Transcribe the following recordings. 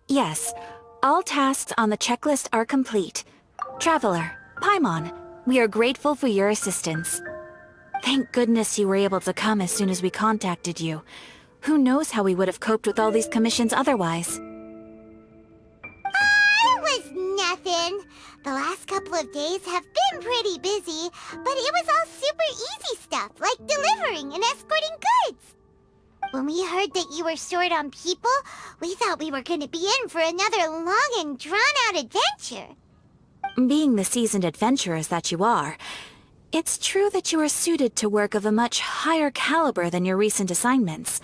Yes, all tasks on the checklist are complete. Traveler, Paimon, we are grateful for your assistance. Thank goodness you were able to come as soon as we contacted you. Who knows how we would have coped with all these commissions otherwise? It was nothing. The last couple of days have been pretty busy, but it was all super easy stuff, like delivering and escorting goods. When we heard that you were short on people, we thought we were going to be in for another long and drawn-out adventure. Being the seasoned adventurers that you are, it's true that you are suited to work of a much higher caliber than your recent assignments.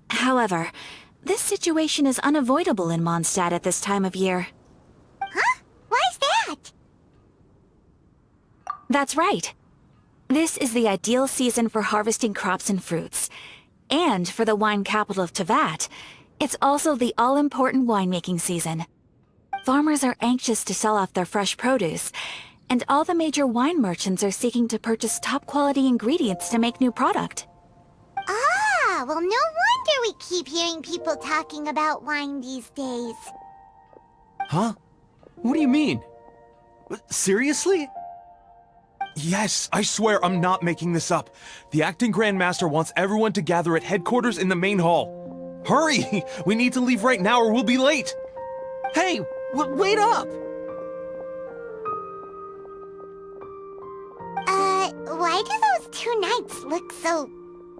However, this situation is unavoidable in Mondstadt at this time of year. Huh? Why's that? That's right. This is the ideal season for harvesting crops and fruits. And for the wine capital of Teyvat, it's also the all-important winemaking season. Farmers are anxious to sell off their fresh produce, and all the major wine merchants are seeking to purchase top-quality ingredients to make new product. Ah, well, no wonder we keep hearing people talking about wine these days. Huh? What do you mean? Seriously? Yes, I swear I'm not making this up. The acting Grand Master wants everyone to gather at headquarters in the main hall. Hurry! We need to leave right now or we'll be late! Hey, wait up! Why do those two knights look so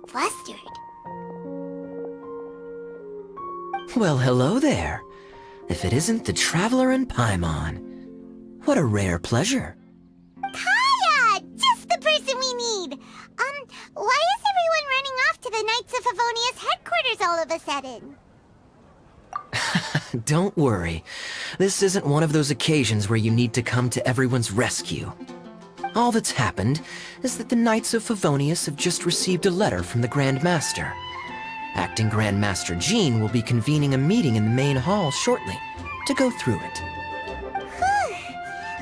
flustered? Well, hello there. If it isn't the Traveler and Paimon. What a rare pleasure. Kaya! Just the person we need! Why is everyone running off to the Knights of Favonia's headquarters all of a sudden? Don't worry. This isn't one of those occasions where you need to come to everyone's rescue. All that's happened is that the Knights of Favonius have just received a letter from the Grand Master. Acting Grand Master Jean will be convening a meeting in the main hall shortly to go through it.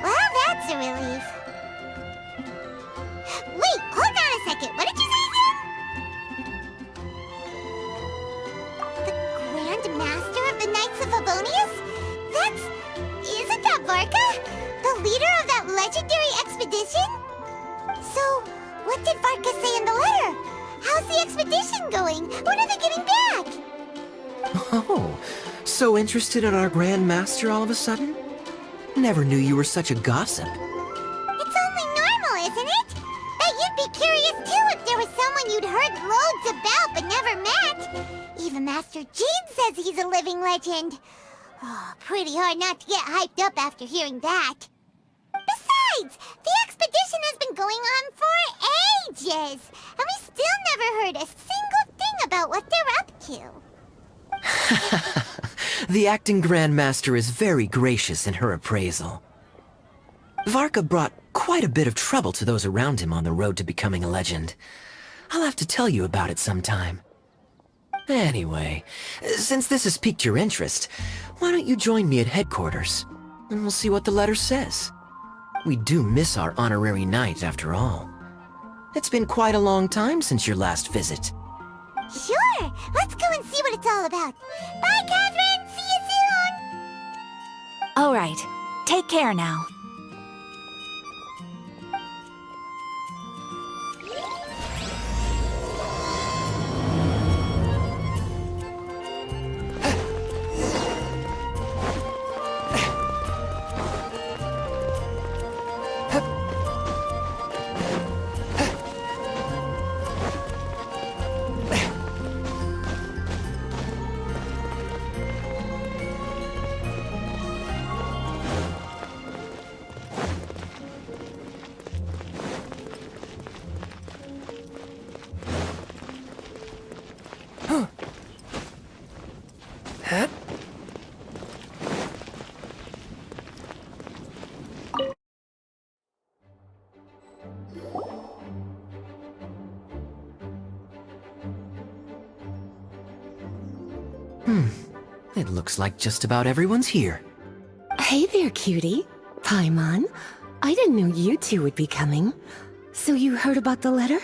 Well, that's a relief. Wait, hold on a second. What did you say again? The Grand Master of the Knights of Favonius? Isn't that Varka? The leader of that legendary expedition? So, what did Varka say in the letter? How's the expedition going? When are they getting back? Oh, so interested in our Grand Master all of a sudden? Never knew you were such a gossip. It's only normal, isn't it? Bet you'd be curious too if there was someone you'd heard loads about but never met. Even Master Jean says he's a living legend. Oh, pretty hard not to get hyped up after hearing that. Besides, the expedition has been going on for ages, and we still never heard a single thing about what they're up to. The acting Grand Master is very gracious in her appraisal. Varka brought quite a bit of trouble to those around him on the road to becoming a legend. I'll have to tell you about it sometime. Anyway, since this has piqued your interest, why don't you join me at headquarters, and we'll see what the letter says. We do miss our honorary knight, after all. It's been quite a long time since your last visit. Sure, let's go and see what it's all about. Bye, Catherine! See you soon! All right, take care now. It looks like just about everyone's here. Hey there, cutie. Paimon. I didn't know you two would be coming. So you heard about the letter?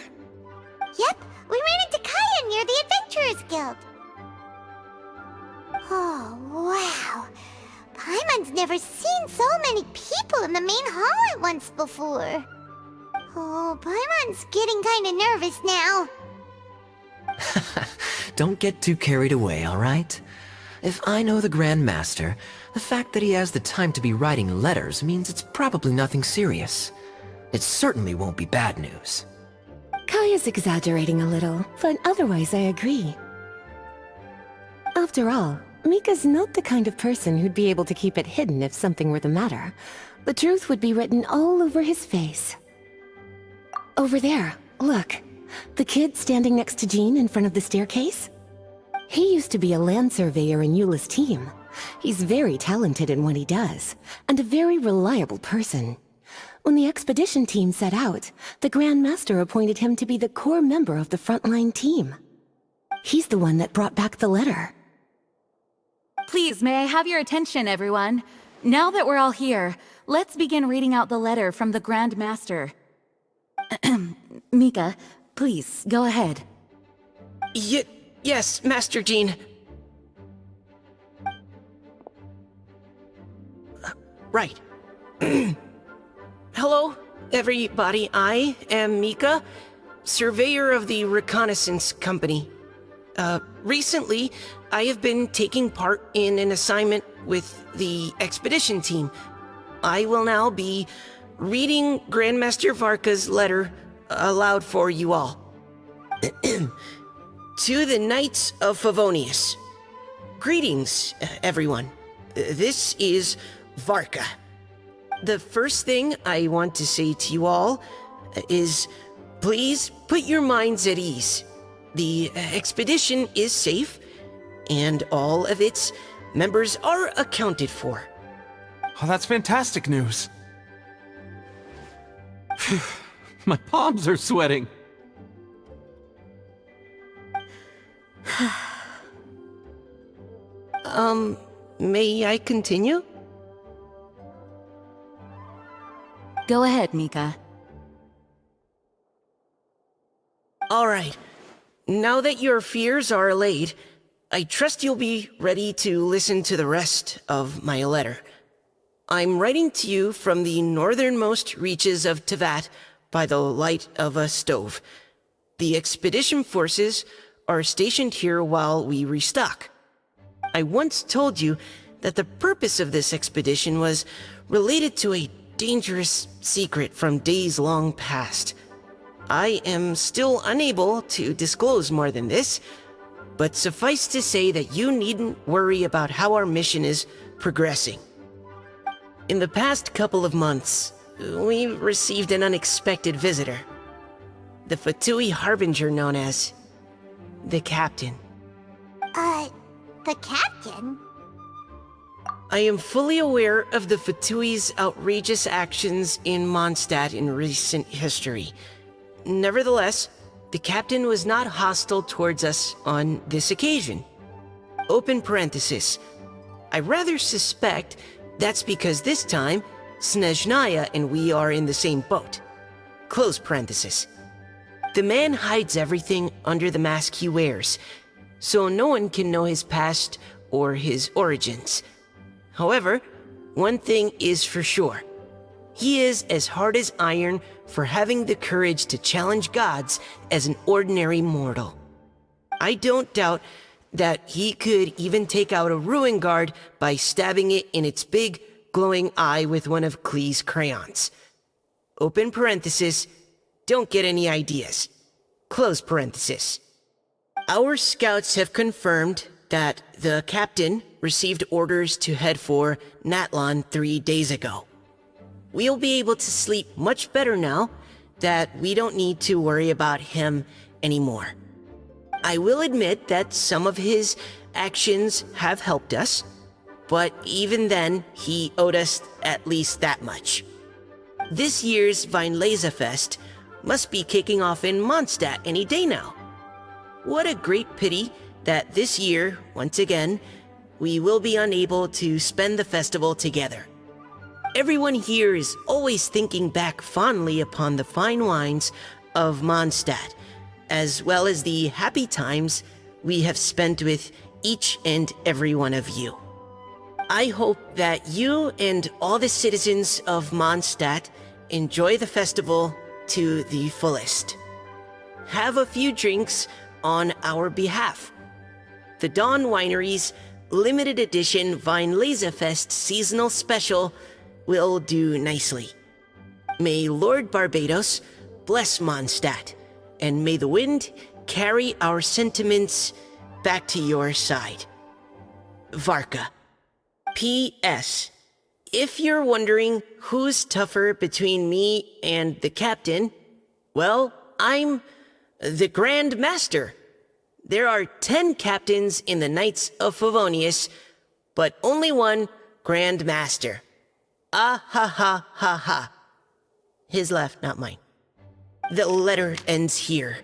Yep, we ran into Kaya near the Adventurers Guild. Oh, wow. Paimon's never seen so many people in the main hall at once before. Oh, Paimon's getting kinda nervous now. Don't get too carried away, alright? If I know the Grand Master, the fact that he has the time to be writing letters means it's probably nothing serious. It certainly won't be bad news. Kaya's exaggerating a little, but otherwise I agree. After all, Mika's not the kind of person who'd be able to keep it hidden if something were the matter. The truth would be written all over his face. Over there, look. The kid standing next to Jean in front of the staircase? He used to be a land surveyor in Eula's team. He's very talented in what he does, and a very reliable person. When the expedition team set out, the Grand Master appointed him to be the core member of the frontline team. He's the one that brought back the letter. Please, may I have your attention, everyone? Now that we're all here, let's begin reading out the letter from the Grand Master. Mika, please, go ahead. Yes, Master Jean. Right. Hello, everybody. I am Mika, surveyor of the Reconnaissance Company. Recently, I have been taking part in an assignment with the expedition team. I will now be reading Grandmaster Varka's letter aloud for you all. To the Knights of Favonius. Greetings, everyone. This is Varka. The first thing I want to say to you all is, please put your minds at ease. The expedition is safe, and all of its members are accounted for. Oh, that's fantastic news. My palms are sweating. May I continue? Go ahead, Mika. All right. Now that your fears are allayed, I trust you'll be ready to listen to the rest of my letter. I'm writing to you from the northernmost reaches of Tevat by the light of a stove. The expedition forces are stationed here while we restock. I once told you that the purpose of this expedition was related to a dangerous secret from days long past. I am still unable to disclose more than this, but suffice to say that you needn't worry about how our mission is progressing. In the past couple of months, we received an unexpected visitor. The Fatui Harbinger known as the Captain. The captain? I am fully aware of the Fatui's outrageous actions in Mondstadt in recent history. Nevertheless, the captain was not hostile towards us on this occasion. Open parenthesis. I rather suspect that's because this time, Snezhnaya and we are in the same boat. Close parenthesis. The man hides everything under the mask he wears, so no one can know his past or his origins. However, one thing is for sure. He is as hard as iron for having the courage to challenge gods as an ordinary mortal. I don't doubt that he could even take out a ruin guard by stabbing it in its big, glowing eye with one of Klee's crayons. Open parenthesis, don't get any ideas. Close parenthesis. Our scouts have confirmed that the captain received orders to head for Natlan 3 days ago. We'll be able to sleep much better now that we don't need to worry about him anymore. I will admit that some of his actions have helped us, but even then, he owed us at least that much. This year's Weinlesefest must be kicking off in Mondstadt any day now. What a great pity that this year, once again, we will be unable to spend the festival together. Everyone here is always thinking back fondly upon the fine wines of Mondstadt, as well as the happy times we have spent with each and every one of you. I hope that you and all the citizens of Mondstadt enjoy the festival to the fullest. Have a few drinks on our behalf. The Dawn Winery's limited edition Weinlesefest seasonal special will do nicely. May Lord Barbados bless Mondstadt, and may the wind carry our sentiments back to your side. Varka. P.S. If you're wondering who's tougher between me and the captain, well, I'm the Grand Master. There are 10 captains in the Knights of Favonius, but only one Grand Master. Ah ha ha ha ha. His laugh, not mine. The letter ends here.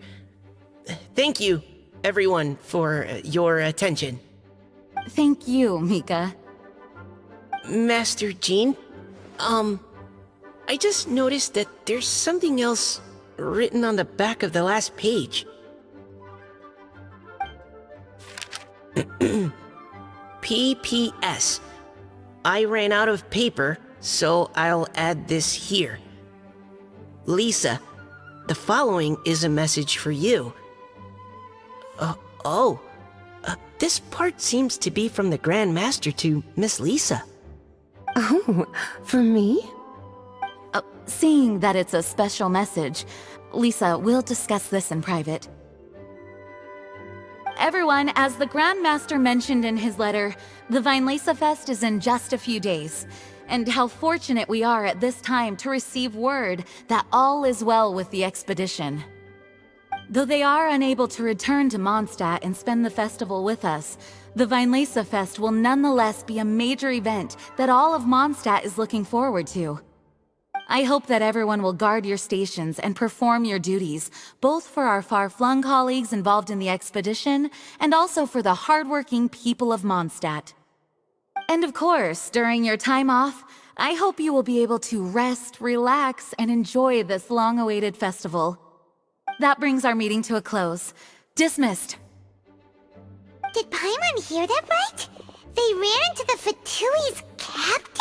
Thank you, everyone, for your attention. Thank you, Mika. Master Jean, I just noticed that there's something else written on the back of the last page. P.P.S. I ran out of paper, so I'll add this here. Lisa, the following is a message for you. This part seems to be from the Grand Master to Miss Lisa. Oh, for me? Seeing that it's a special message, Lisa, we'll discuss this in private. Everyone, as the Grand Master mentioned in his letter, the Weinlesefest is in just a few days. And how fortunate we are at this time to receive word that all is well with the expedition. Though they are unable to return to Mondstadt and spend the festival with us, the Weinlesefest will nonetheless be a major event that all of Mondstadt is looking forward to. I hope that everyone will guard your stations and perform your duties, both for our far-flung colleagues involved in the expedition, and also for the hardworking people of Mondstadt. And of course, during your time off, I hope you will be able to rest, relax, and enjoy this long-awaited festival. That brings our meeting to a close. Dismissed. Did Paimon hear that right? They ran into the Fatui's captain?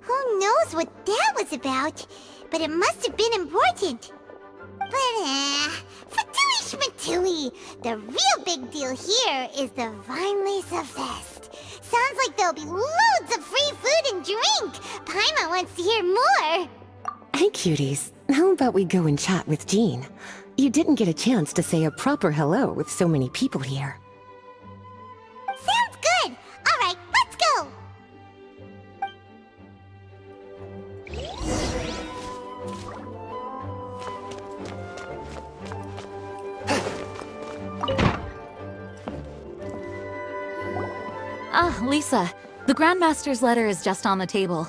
Who knows what that was about? But it must have been important. But Fatui Schmatui! The real big deal here is the Weinlesefest. Sounds like there'll be loads of free food and drink! Paimon wants to hear more! Hey, cuties. How about we go and chat with Jean? You didn't get a chance to say a proper hello with so many people here. Sounds good! Alright, let's go! Lisa, the Grandmaster's letter is just on the table.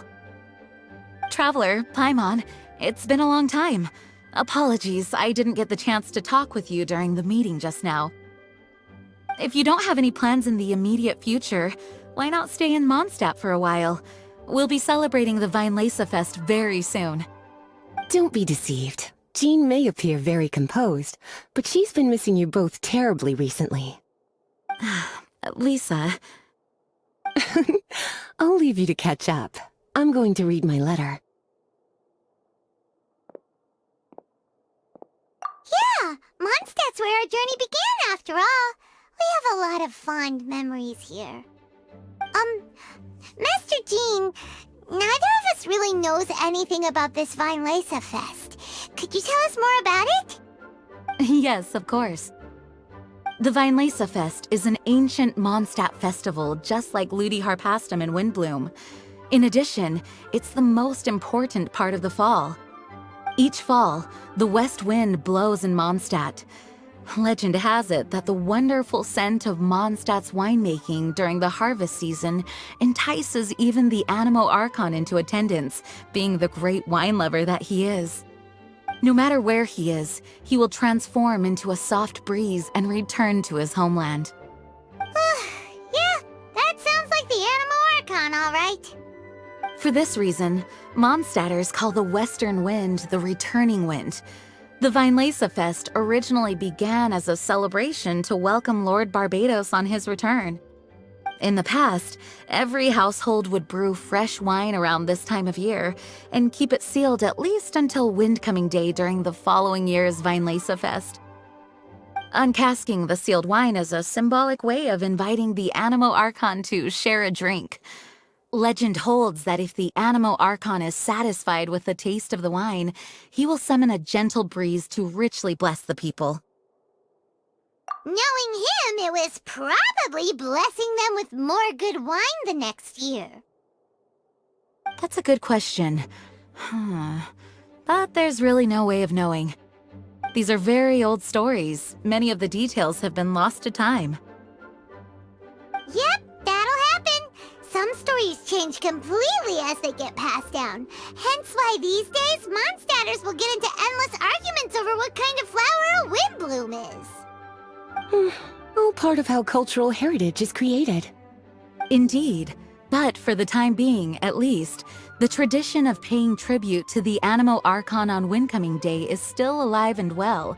Traveler, Paimon, it's been a long time. Apologies, I didn't get the chance to talk with you during the meeting just now. If you don't have any plans in the immediate future, why not stay in Mondstadt for a while? We'll be celebrating the Weinlesefest very soon. Don't be deceived. Jean may appear very composed, but she's been missing you both terribly recently. Lisa... I'll leave you to catch up. I'm going to read my letter. Yeah, Mondstadt's where our journey began after all. We have a lot of fond memories here. Master Jean, neither of us really knows anything about this Weinlesefest. Could you tell us more about it? Yes, of course. The Weinlesefest is an ancient Mondstadt festival just like Ludi Harpastum and Windbloom. In addition, it's the most important part of the fall. Each fall, the west wind blows in Mondstadt. Legend has it that the wonderful scent of Mondstadt's winemaking during the harvest season entices even the Animo Archon into attendance, being the great wine lover that he is. No matter where he is, he will transform into a soft breeze and return to his homeland. Yeah, that sounds like the Animo Archon, all right. For this reason, Mondstadters call the western wind the returning wind. The Weinlesefest originally began as a celebration to welcome Lord Barbados on his return. In the past, every household would brew fresh wine around this time of year and keep it sealed at least until Windcoming Day during the following year's Weinlesefest. Uncasking the sealed wine is a symbolic way of inviting the Animo Archon to share a drink. Legend holds that if the Animo Archon is satisfied with the taste of the wine, he will summon a gentle breeze to richly bless the people. Knowing him, it was probably blessing them with more good wine the next year. That's a good question. But there's really no way of knowing. These are very old stories. Many of the details have been lost to time. Yep, that'll happen. Some stories change completely as they get passed down. Hence why these days, Mondstadters will get into endless arguments over what kind of flower a windbloom is. All part of how cultural heritage is created. Indeed. But for the time being, at least, the tradition of paying tribute to the Animo Archon on Windcoming Day is still alive and well,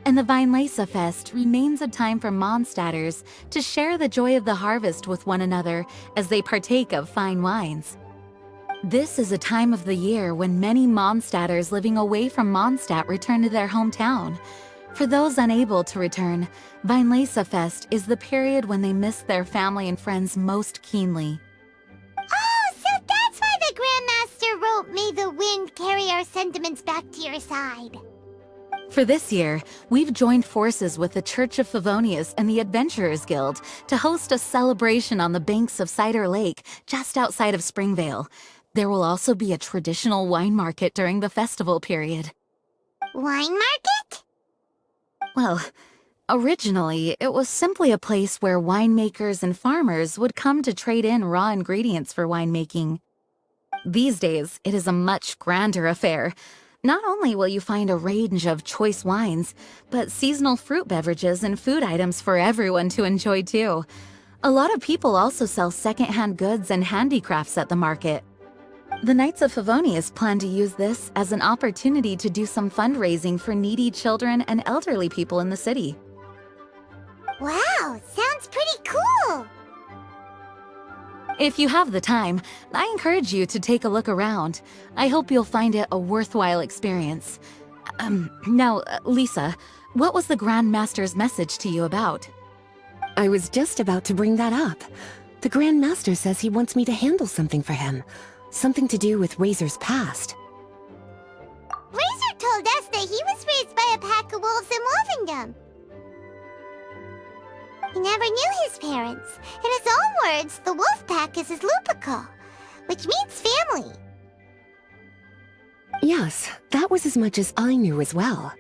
and the Weinlesefest remains a time for Mondstadters to share the joy of the harvest with one another as they partake of fine wines. This is a time of the year when many Mondstadters living away from Mondstadt return to their hometown. For those unable to return, Weinlesefest is the period when they miss their family and friends most keenly. Oh, so that's why the Grandmaster wrote, "May the wind carry our sentiments back to your side." For this year, we've joined forces with the Church of Favonius and the Adventurers Guild to host a celebration on the banks of Cider Lake, just outside of Springvale. There will also be a traditional wine market during the festival period. Wine market? Well, originally, it was simply a place where winemakers and farmers would come to trade in raw ingredients for winemaking. These days, it is a much grander affair. Not only will you find a range of choice wines, but seasonal fruit beverages and food items for everyone to enjoy too. A lot of people also sell secondhand goods and handicrafts at the market. The Knights of Favonius plan to use this as an opportunity to do some fundraising for needy children and elderly people in the city. Wow, sounds pretty cool. If you have the time, I encourage you to take a look around. I hope you'll find it a worthwhile experience. Now, Lisa, what was the Grand Master's message to you about? I was just about to bring that up. The Grand Master says he wants me to handle something for him. Something to do with Razor's past. Razor told us that he was raised by a pack of wolves in Wolvendom. He never knew his parents. In his own words, the wolf pack is his lupical, which means family. Yes, that was as much as I knew as well.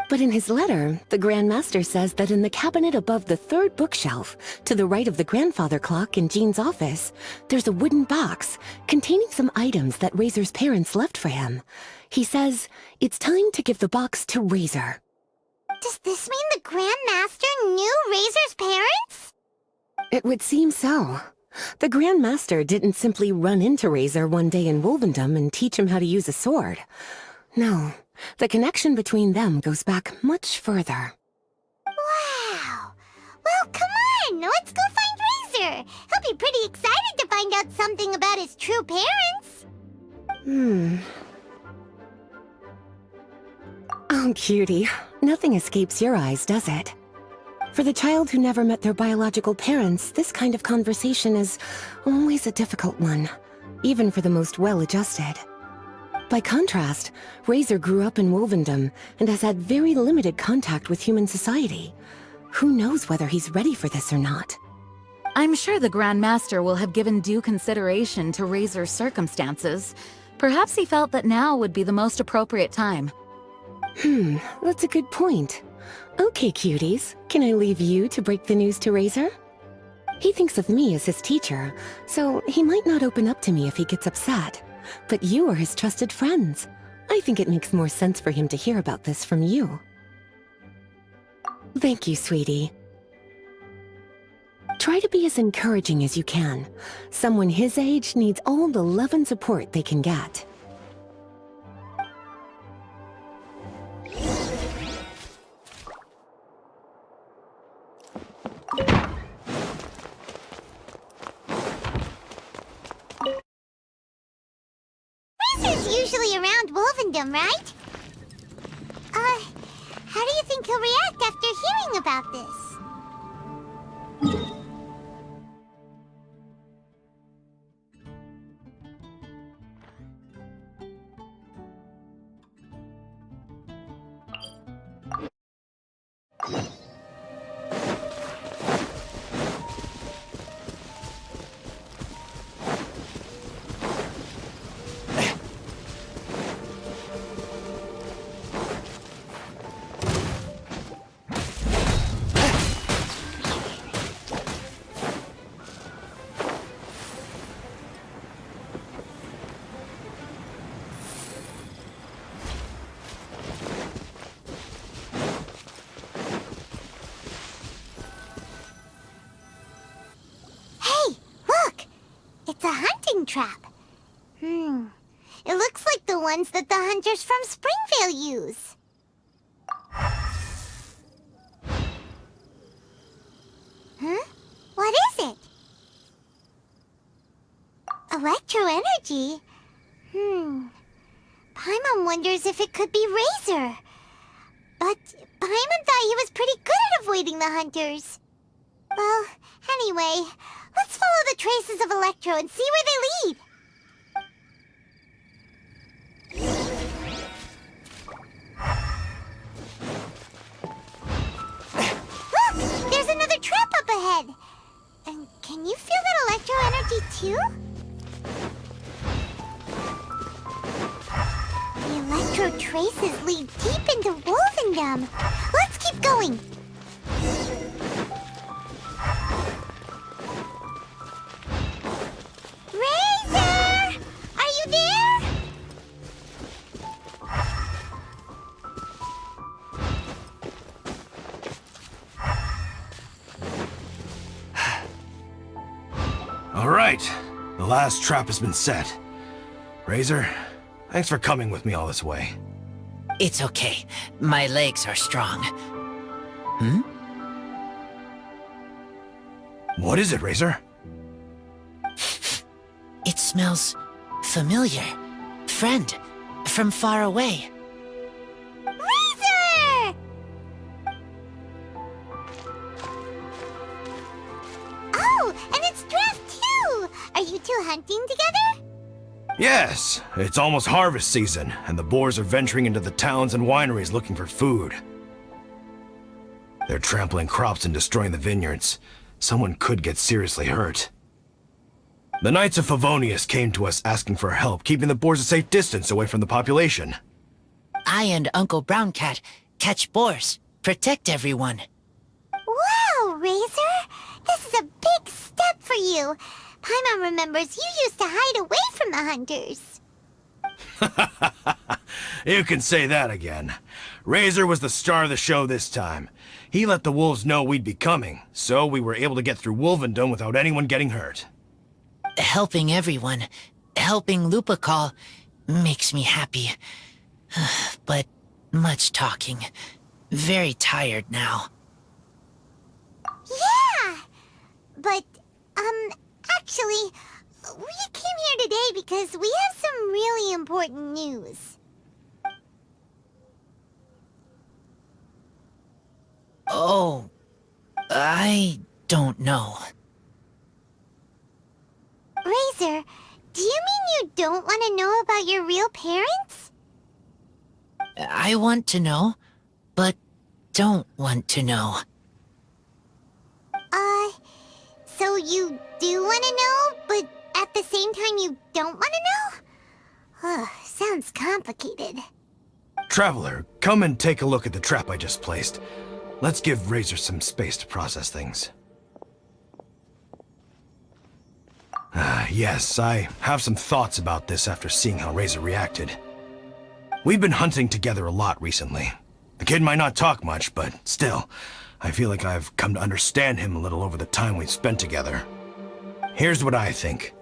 But in his letter, the Grand Master says that in the cabinet above the third bookshelf, to the right of the grandfather clock in Jean's office, there's a wooden box containing some items that Razor's parents left for him. He says it's time to give the box to Razor. Does this mean the Grand Master knew Razor's parents? It would seem so. The Grand Master didn't simply run into Razor one day in Wolvendom and teach him how to use a sword. No, the connection between them goes back much further. Wow! Well, come on! Let's go find Razor! He'll be pretty excited to find out something about his true parents! Oh, cutie. Nothing escapes your eyes, does it? For the child who never met their biological parents, this kind of conversation is always a difficult one, even for the most well-adjusted. By contrast, Razor grew up in Wolvendom and has had very limited contact with human society. Who knows whether he's ready for this or not? I'm sure the Grand Master will have given due consideration to Razor's circumstances. Perhaps he felt that now would be the most appropriate time. That's a good point. Okay, cuties, can I leave you to break the news to Razor? He thinks of me as his teacher, so he might not open up to me if he gets upset. But you are his trusted friends. I think it makes more sense for him to hear about this from you. Thank you, sweetie. Try to be as encouraging as you can. Someone his age needs all the love and support they can get. him, right? How do you think he'll react after hearing about this? It's a hunting trap. It looks like the ones that the hunters from Springvale use. Huh? What is it? Electro-energy? Paimon wonders if it could be Razor. But Paimon thought he was pretty good at avoiding the hunters. Well, anyway, let's follow the traces of Electro and see where they lead. Look! There's another trap up ahead! And can you feel that Electro energy too? The Electro traces lead deep into Wolvendom. Let's keep going! Razor! Are you there? All right, the last trap has been set. Razor, thanks for coming with me all this way. It's okay. My legs are strong. What is it, Razor? It smells familiar. Friend, from far away. Razor! Oh, and it's Draft too! Are you two hunting together? Yes, it's almost harvest season, and the boars are venturing into the towns and wineries looking for food. They're trampling crops and destroying the vineyards. Someone could get seriously hurt. The Knights of Favonius came to us asking for help, keeping the boars a safe distance away from the population. I and Uncle Brown Cat catch boars, protect everyone. Wow, Razor! This is a big step for you. Paimon remembers you used to hide away from the hunters. You can say that again. Razor was the star of the show this time. He let the wolves know we'd be coming, so we were able to get through Wolvendom without anyone getting hurt. Helping everyone, helping Lupercal, makes me happy. But much talking. Very tired now. Yeah! But, actually, we came here today because we have some really important news. Oh, I don't know. Razor, do you mean you don't want to know about your real parents? I want to know, but don't want to know. So you do want to know, but at the same time you don't want to know? Sounds complicated. Traveler, come and take a look at the trap I just placed. Let's give Razor some space to process things. Yes, I have some thoughts about this after seeing how Razor reacted. We've been hunting together a lot recently. The kid might not talk much, but still, I feel like I've come to understand him a little over the time we've spent together. Here's what I think.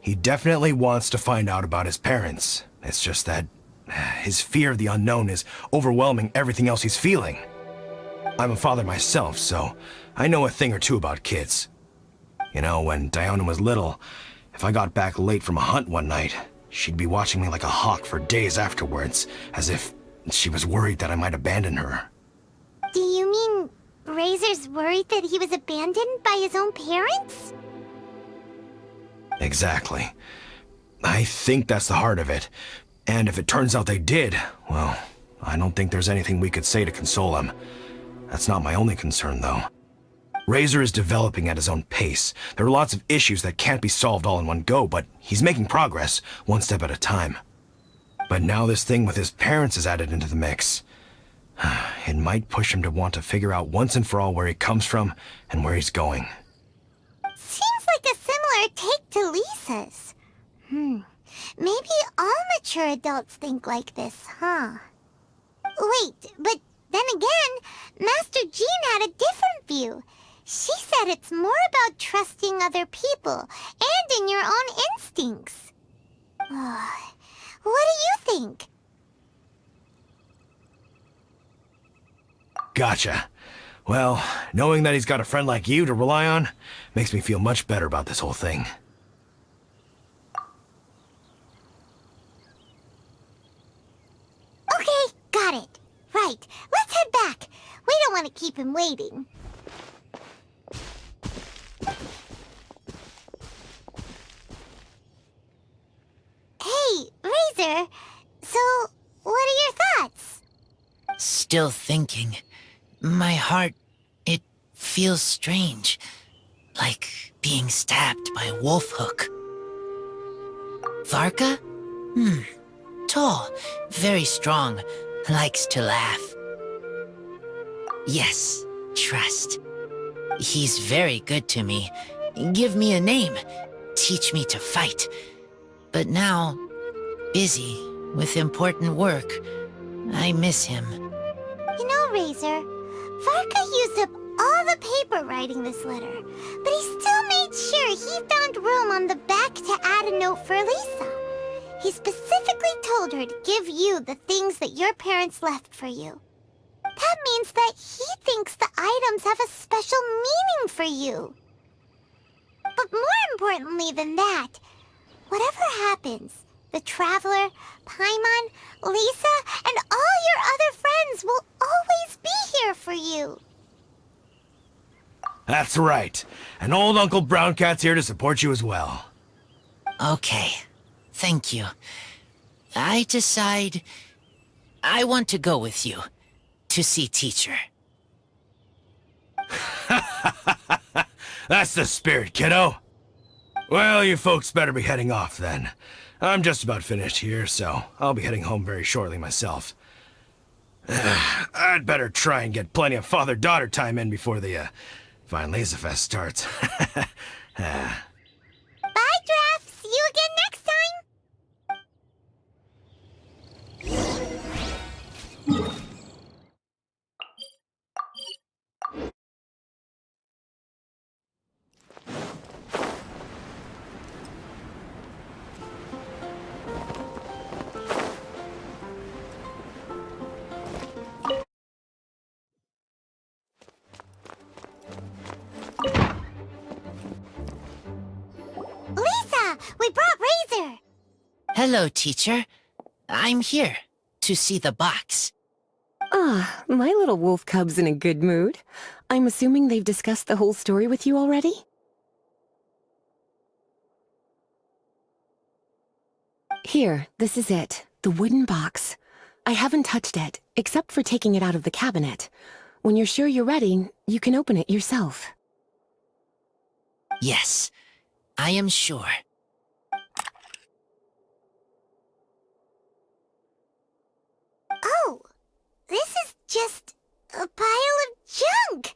He definitely wants to find out about his parents. It's just that his fear of the unknown is overwhelming everything else he's feeling. I'm a father myself, so I know a thing or two about kids. You know, when Diona was little, if I got back late from a hunt one night, She'd be watching me like a hawk for days afterwards, as if she was worried that I might abandon her. Do you mean Razor's worried that he was abandoned by his own parents? Exactly. I think that's the heart of it. And if it turns out they did, well, I don't think there's anything we could say to console him. That's not my only concern, though. Razor is developing at his own pace. There are lots of issues that can't be solved all in one go, but he's making progress, one step at a time. But now this thing with his parents is added into the mix. It might push him to want to figure out once and for all where he comes from and where he's going. Seems like a similar take to Lisa's. Maybe all mature adults think like this, huh? Wait, but then again, Master Jean had a different view. She said it's more about trusting other people and in your own instincts. What do you think? Gotcha. Well, knowing that he's got a friend like you to rely on makes me feel much better about this whole thing. Okay, got it. Right, let's head back. We don't want to keep him waiting. Hey, Razor. So, what are your thoughts? Still thinking. My heart, it feels strange. Like being stabbed by a wolf hook. Varka? Tall, very strong, likes to laugh. Yes, trust. He's very good to me. Give me a name, teach me to fight. But now, busy with important work, I miss him. You know, Razor, Varka used up all the paper writing this letter, but he still made sure he found room on the back to add a note for Lisa. He specifically told her to give you the things that your parents left for you. That means that he thinks the items have a special meaning for you. But more importantly than that, whatever happens, the Traveler, Paimon, Lisa, and all your other friends will always be here for you. That's right. And old Uncle Brown Cat's here to support you as well. Okay, thank you. I decide I want to go with you to see teacher. That's the spirit, kiddo. Well, you folks better be heading off then. I'm just about finished here, so I'll be heading home very shortly myself. I'd better try and get plenty of father-daughter time in before the Weinlesefest starts. Bye, Draf. See you again next time. Lisa, we brought Razor. Hello, teacher. I'm here to see the box. Ah, my little wolf cub's in a good mood. I'm assuming they've discussed the whole story with you already? Here, this is it. The wooden box. I haven't touched it, except for taking it out of the cabinet. When you're sure you're ready, you can open it yourself. Yes, I am sure. Oh, this is just a pile of junk.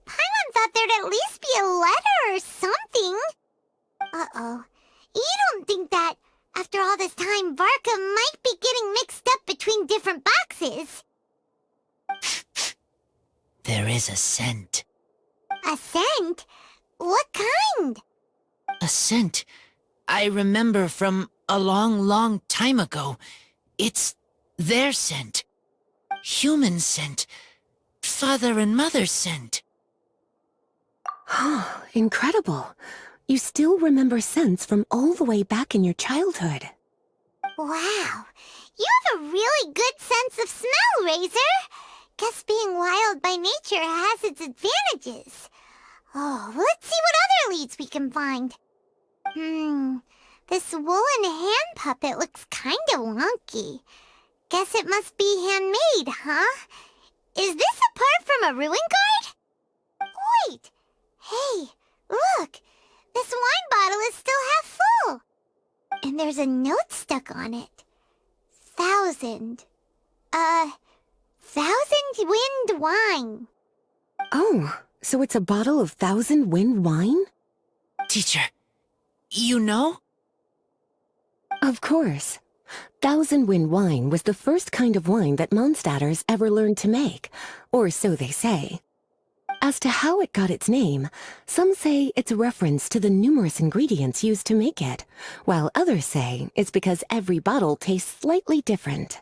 Paimon thought there'd at least be a letter or something. Uh-oh. You don't think that, after all this time, Varka might be getting mixed up between different boxes? There is a scent. A scent? What kind? A scent I remember from a long, long time ago. It's their scent. Human scent. Father and mother scent. Incredible. You still remember scents from all the way back in your childhood. Wow, you have a really good sense of smell, Razor. Guess being wild by nature has its advantages. Oh, let's see what other leads we can find. This woolen hand puppet looks kinda wonky. Guess it must be handmade, huh? Is this a part from a ruin guard? Wait! Hey, look! This wine bottle is still half full! And there's a note stuck on it. 1,000. 1,000 wind wine. Oh, so it's a bottle of 1,000 wind wine? Teacher, you know? Of course. 1,000 wind wine was the first kind of wine that Mondstadters ever learned to make, or so they say. As to how it got its name, some say it's a reference to the numerous ingredients used to make it, while others say it's because every bottle tastes slightly different.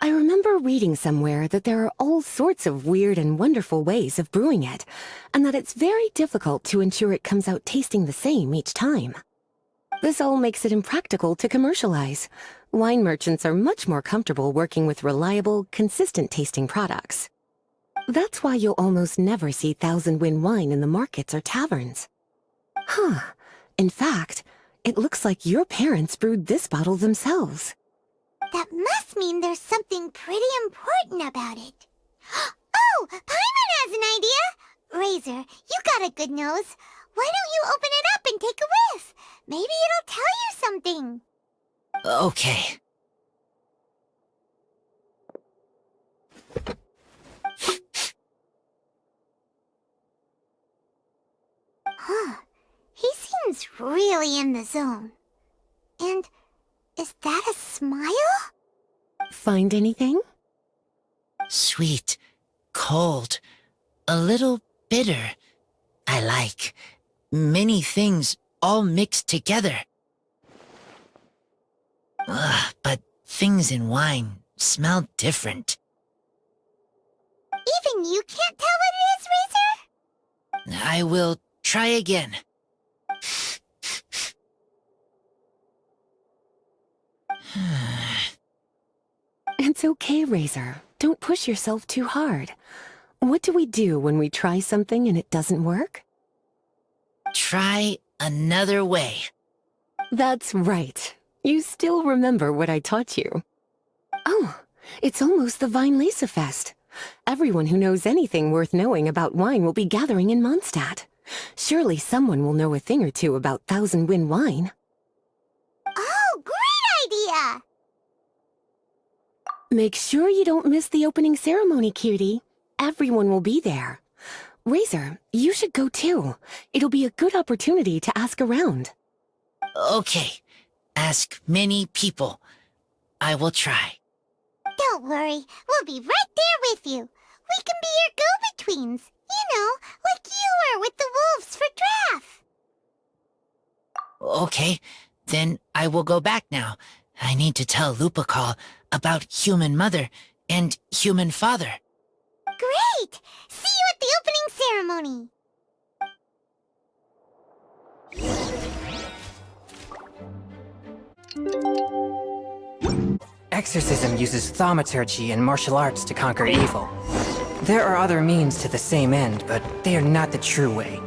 I remember reading somewhere that there are all sorts of weird and wonderful ways of brewing it, and that it's very difficult to ensure it comes out tasting the same each time. This all makes it impractical to commercialize. Wine merchants are much more comfortable working with reliable, consistent-tasting products. That's why you'll almost never see 1,000 wind wine in the markets or taverns. Huh. In fact, it looks like your parents brewed this bottle themselves. That must mean there's something pretty important about it. Oh, Paimon has an idea! Razor, you got a good nose. Why don't you open it up and take a whiff? Maybe it'll tell you something. Okay. Huh. He seems really in the zone. And is that a smile? Find anything? Sweet, cold, a little bitter. I like many things all mixed together. But things in wine smell different. Even you can't tell what it is, Razor? I will try again. It's okay, Razor. Don't push yourself too hard. What do we do when we try something and it doesn't work? Try another way. That's right. You still remember what I taught you. Oh, it's almost the Weinlesefest. Everyone who knows anything worth knowing about wine will be gathering in Mondstadt. Surely someone will know a thing or two about 1,000 wind wine. Oh, great idea! Make sure you don't miss the opening ceremony, cutie. Everyone will be there. Razor, you should go too. It'll be a good opportunity to ask around. Okay. Ask many people. I will try. Don't worry, we'll be right there with you. We can be your go-betweens. You know, like you were with the wolves for Draff. Okay, then I will go back now. I need to tell Lupacol about Human Mother and Human Father. Great! See you at the opening ceremony. Exorcism uses thaumaturgy and martial arts to conquer evil. There are other means to the same end, but they are not the true way.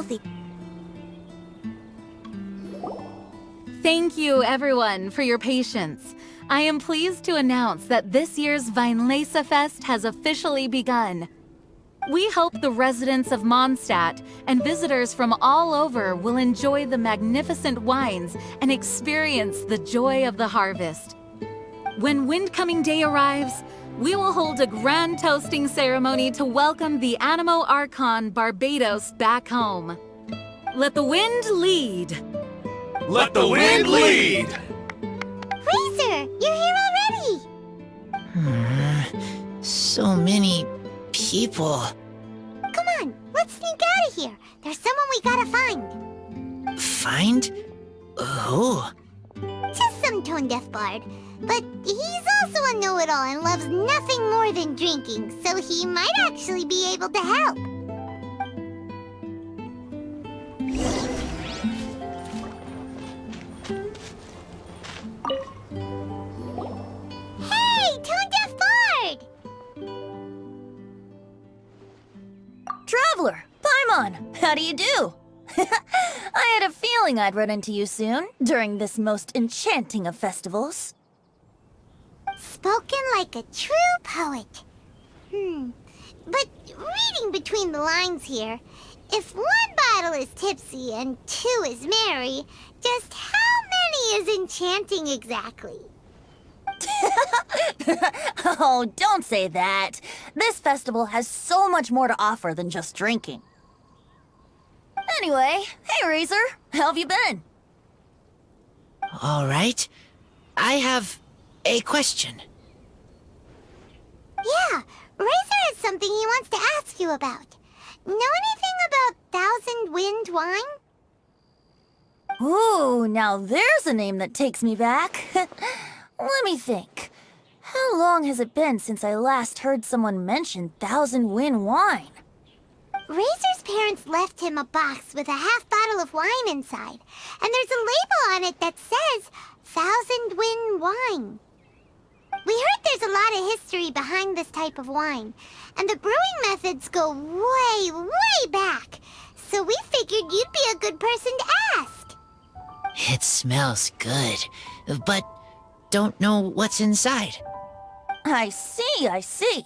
the... Thank you, everyone, for your patience. I am pleased to announce that this year's Weinlesefest has officially begun. We hope the residents of Mondstadt and visitors from all over will enjoy the magnificent wines and experience the joy of the harvest. When Windcoming Day arrives, we will hold a grand toasting ceremony to welcome the Animo Archon Barbados back home. Let the wind lead! Let the wind lead! Razor, you're here already! So many people. Come on, let's sneak out of here. There's someone we gotta find. Find? Who? Just some tone-deaf bard. But he's also a know-it-all and loves nothing more than drinking, so he might actually be able to help. Hey, tone-deaf bard! Traveler, Paimon, how do you do? I had a feeling I'd run into you soon, during this most enchanting of festivals. Spoken like a true poet. But reading between the lines here, if one bottle is tipsy and two is merry, just how many is enchanting exactly? Oh, don't say that. This festival has so much more to offer than just drinking. Anyway, hey Razor, how have you been? All right. I have a question. Yeah, Razor has something he wants to ask you about. Know anything about Thousand Wind wine? Ooh, now there's a name that takes me back. Let me think. How long has it been since I last heard someone mention Thousand Wind wine? Razor's parents left him a box with a half bottle of wine inside, and there's a label on it that says Thousand Wind wine. We heard there's a lot of history behind this type of wine, and the brewing methods go way, way back, so we figured you'd be a good person to ask. It smells good, but don't know what's inside. I see.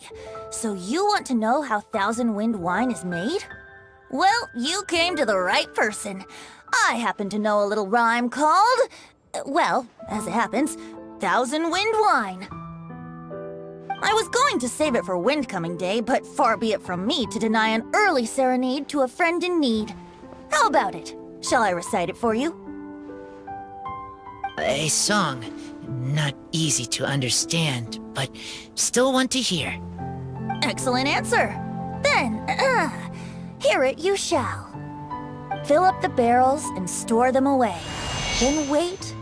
So you want to know how Thousand Wind wine is made? Well, you came to the right person. I happen to know a little rhyme called, well, as it happens, Thousand Wind wine. I was going to save it for Windcoming Day, but far be it from me to deny an early serenade to a friend in need. How about it? Shall I recite it for you? A song. Not easy to understand, but still want to hear. Excellent answer. Then, hear it you shall. Fill up the barrels and store them away. Then wait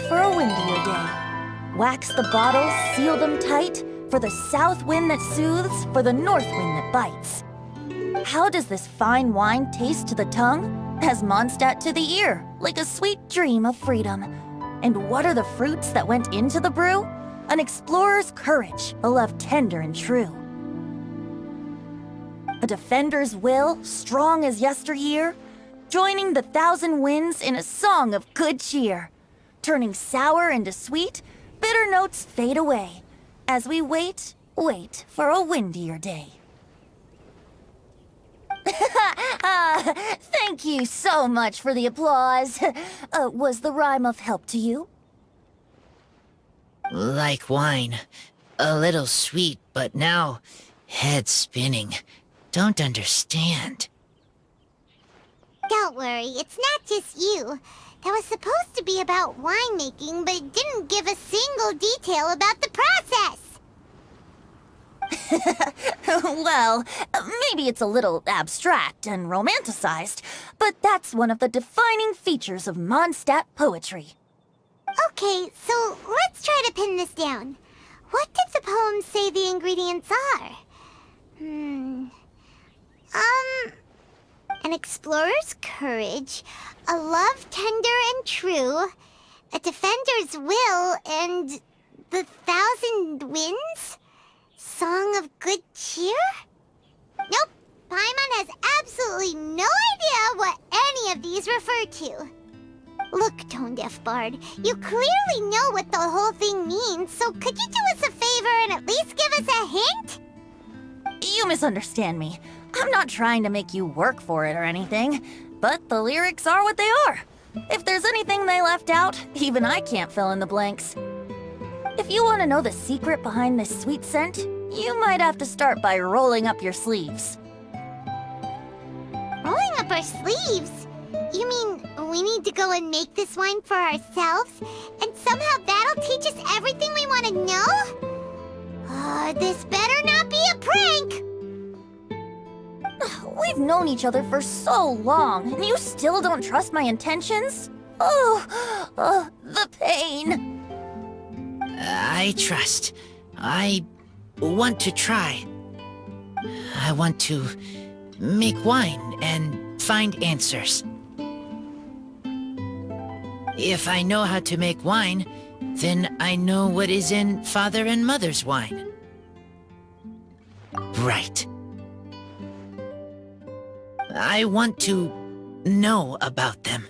for a windier day. Wax the bottles, seal them tight, for the south wind that soothes, for the north wind that bites. How does this fine wine taste to the tongue? As Mondstadt to the ear, like a sweet dream of freedom. And what are the fruits that went into the brew? An explorer's courage, a love tender and true. A defender's will, strong as yesteryear, joining the thousand winds in a song of good cheer. Turning sour into sweet, bitter notes fade away, as we wait for a windier day. Thank you so much for the applause. Was the rhyme of help to you? Like wine. A little sweet, but now head spinning. Don't understand. Don't worry, it's not just you. That was supposed to be about winemaking, but it didn't give a single detail about the process. Well, maybe it's a little abstract and romanticized, but that's one of the defining features of Mondstadt poetry. Okay, so let's try to pin this down. What did the poem say the ingredients are? An explorer's courage, a love tender and true, a defender's will, and the thousand winds? Song of good cheer? Nope, Paimon has absolutely no idea what any of these refer to. Look, Tone-Deaf Bard, you clearly know what the whole thing means, so could you do us a favor and at least give us a hint? You misunderstand me. I'm not trying to make you work for it or anything, but the lyrics are what they are. If there's anything they left out, even I can't fill in the blanks. If you want to know the secret behind this sweet scent, you might have to start by rolling up your sleeves. Rolling up our sleeves? You mean we need to go and make this wine for ourselves? And somehow that'll teach us everything we want to know? This better not be a prank! We've known each other for so long, and you still don't trust my intentions? The pain. I trust. I want to try. I want to make wine and find answers. If I know how to make wine, then I know what is in Father and Mother's wine. Right. I want to know about them.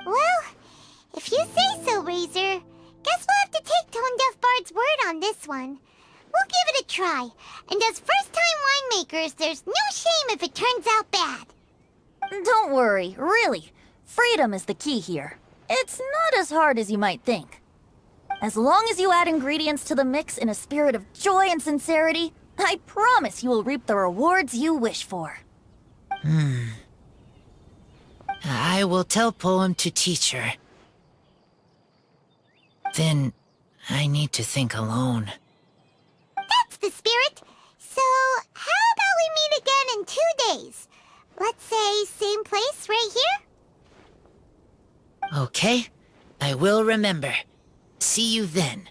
Well, if you say so, Razor, guess we'll have to take Tone-Deaf Bard's word on this one. We'll give it a try, and as first-time winemakers, there's no shame if it turns out bad. Don't worry, really. Freedom is the key here. It's not as hard as you might think. As long as you add ingredients to the mix in a spirit of joy and sincerity, I promise you will reap the rewards you wish for. I will tell Poem to teach her. Then I need to think alone. That's the spirit. So, how about we meet again in 2 days? Let's say same place right here? Okay, I will remember. See you then.